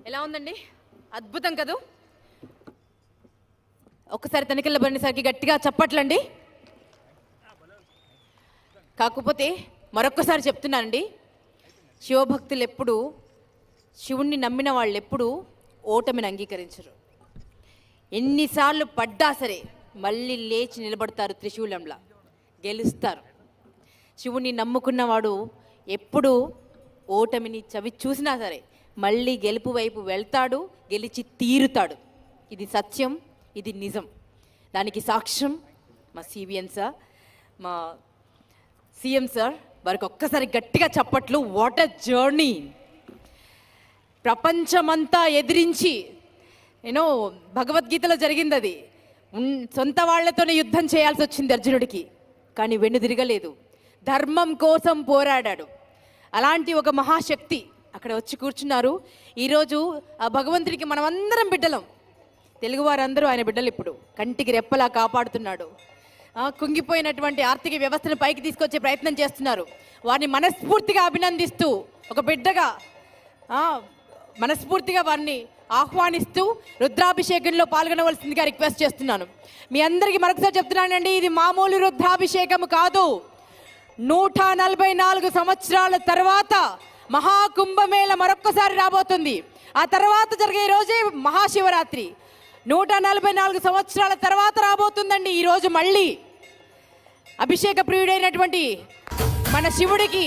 ఎలా ఉందండి? అద్భుతం కదూ. ఒక్కసారి తనిఖీల బండిసరికి గట్టిగా చప్పట్లండి. కాకపోతే మరొక్కసారి చెప్తున్నానండి, శివభక్తులు ఎప్పుడు, శివుణ్ణి నమ్మిన వాళ్ళు ఎప్పుడు ఓటమిని అంగీకరించరు. ఎన్నిసార్లు పడ్డా సరే మళ్ళీ లేచి నిలబడతారు, త్రిశూలంలా గెలుస్తారు. శివుణ్ణి నమ్ముకున్నవాడు ఎప్పుడు ఓటమిని చవి చూసినా సరే మళ్ళీ గెలుపు వైపు వెళ్తాడు, గెలిచి తీరుతాడు. ఇది సత్యం, ఇది నిజం. దానికి సాక్ష్యం మా సిబిఎన్ సార్, మా సీఎం సార్. వారికి ఒక్కసారి గట్టిగా చప్పట్లు. What a journey! ప్రపంచమంతా ఎదిరించి, భగవద్గీతలో జరిగింది అది. సొంత వాళ్లతోనే యుద్ధం చేయాల్సి వచ్చింది అర్జునుడికి, కానీ వెన్నుదిరగలేదు. ధర్మం కోసం పోరాడాడు. అలాంటి ఒక మహాశక్తి అక్కడ వచ్చి కూర్చున్నారు. ఈరోజు ఆ భగవంతుడికి మనం అందరం బిడ్డలం. తెలుగువారందరూ ఆయన బిడ్డలు. ఇప్పుడు కంటికి రెప్పలా కాపాడుతున్నాడు. కుంగిపోయినటువంటి ఆర్థిక వ్యవస్థను పైకి తీసుకొచ్చే ప్రయత్నం చేస్తున్నారు. వారిని మనస్ఫూర్తిగా అభినందిస్తూ, ఒక బిడ్డగా మనస్ఫూర్తిగా వారిని ఆహ్వానిస్తూ రుద్రాభిషేకంలో పాల్గొనవలసిందిగా రిక్వెస్ట్ చేస్తున్నాను. మీ అందరికీ మరొకసారి చెప్తున్నానండి, ఇది మామూలు రుద్రాభిషేకం కాదు. 144 సంవత్సరాల తర్వాత మహాకుంభమేళ మరొక్కసారి రాబోతుంది. ఆ తర్వాత జరిగే రోజే మహాశివరాత్రి. 144 సంవత్సరాల తర్వాత రాబోతుందండి ఈరోజు. మళ్ళీ అభిషేక ప్రియుడైనటువంటి మన శివుడికి